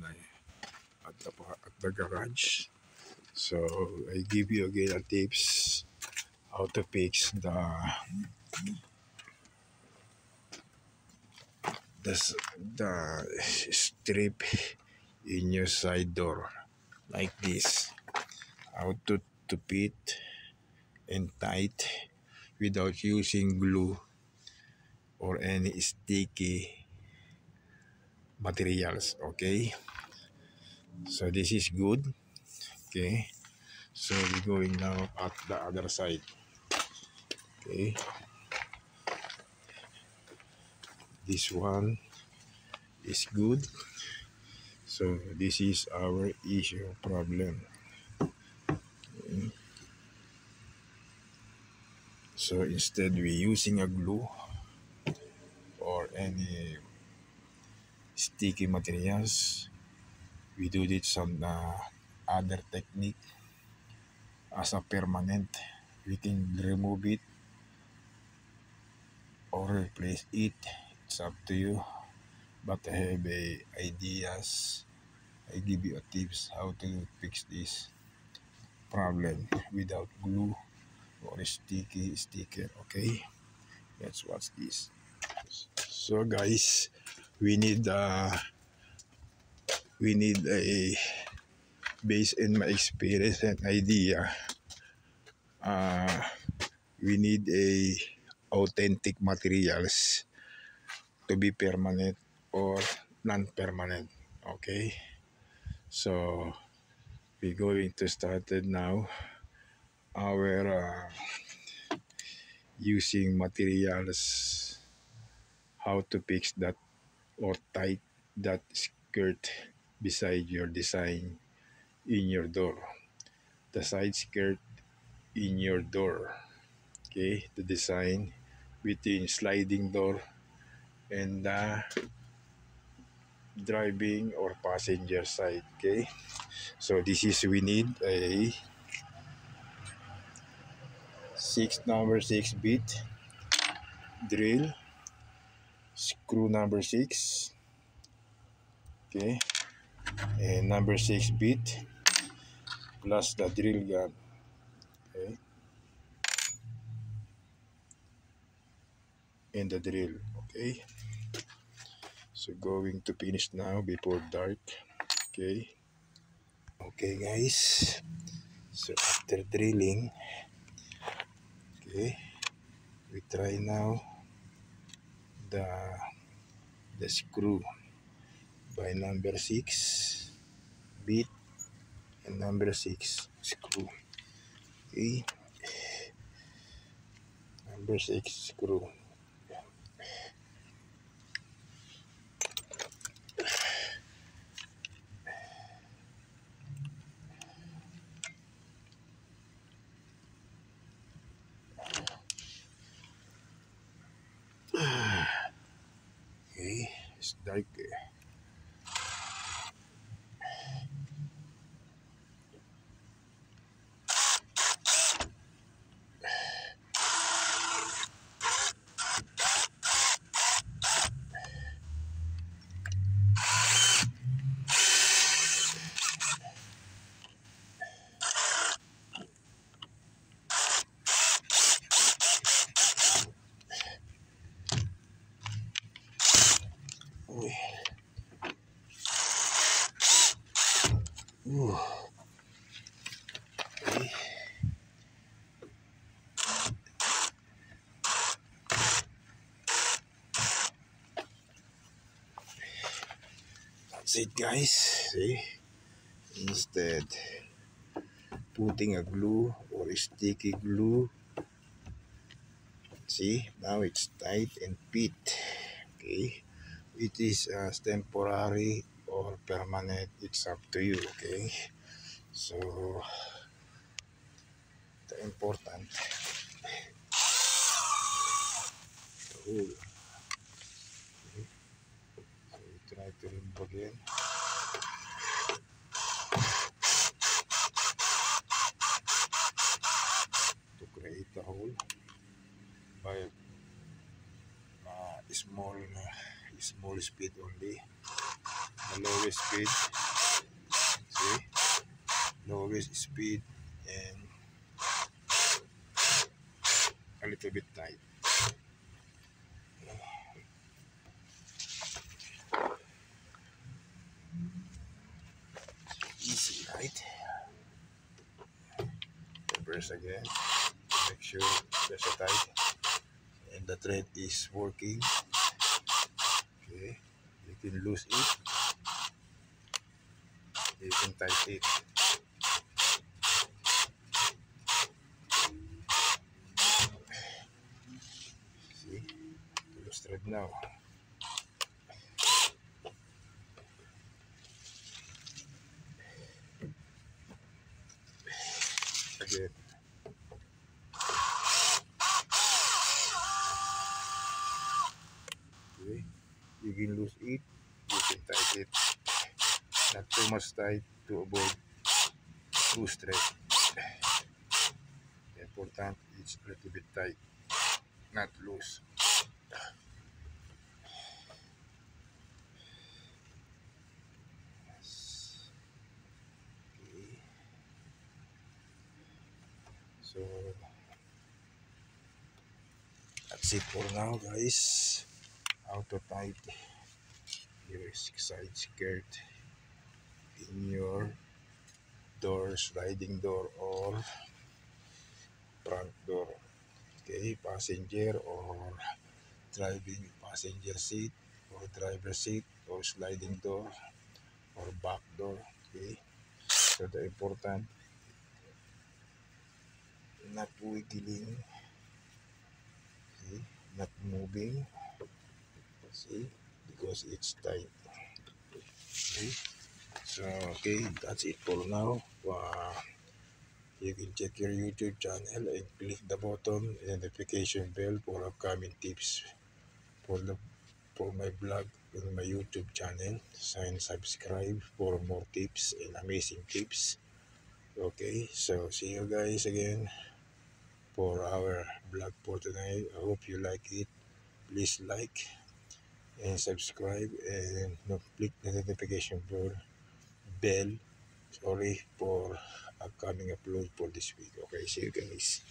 at the garage. So I give you again a tips how to fix the strip in your side door like this. How to fit and tight without using glue or any sticky materials. Okay, so this is good. Okay, so we're going now at the other side. Okay, this one is good. So this is our issue problem. Okay. So instead we using a glue or any sticky materials, we do it some other technique as a permanent. We can remove it or replace it. It's up to you. But I have ideas. I give you a tips how to fix this problem without glue or sticker. Okay, let's watch this. So guys, we need a based in my experience and idea. We need a authentic materials to be permanent or non-permanent. Okay, so we're going to start it now. Our using materials, how to fix that or tight that skirt beside your design in your door, the side skirt in your door. Okay, the design between sliding door and the driving or passenger side. Okay, so this is, we need a number 6 bit drill, screw number 6. Okay, and number 6 bit plus the drill gun. Okay, and the drill. Okay, so going to finish now before dark. Okay, guys, so after drilling, okay, we try now the screw by number 6 bit and number 6 screw. Okay, number 6 screw. Okay, it's dark. Uy. Okay. That's it, guys. See, instead putting a glue or a sticky glue, see, now it's tight and fit. Okay, it is temporary or permanent, it's up to you. Okay, so the important tool. Okay. So we try to remove again. To create the hole by small speed only, lowest speed. See, lowest speed and a little bit tight. Easy, right? Press again to make sure there's a tight and the thread is working. Okay, you can lose it, you can tight it. See, loose thread now. Again. Okay, you can lose it, you can tight it. Not too much tight to avoid loose thread. Important, it's a little bit tight, not loose. Yes. Okay. So that's it for now, guys. How to tight your side skirt in your door, sliding door or front door. Okay, passenger or driving passenger seat or driver seat or sliding door or back door. Okay, so the important not wiggling, see, not moving, see, because it's tight. Okay, so okay, that's it for now. You can check your YouTube channel and click the button and notification bell for upcoming tips for the for my blog on my YouTube channel. And subscribe for more tips and amazing tips. Okay, so see you guys again for our blog for tonight. I hope you like it. Please like and subscribe and click the notification bell. Sorry for upcoming upload for this week. Okay, see you guys.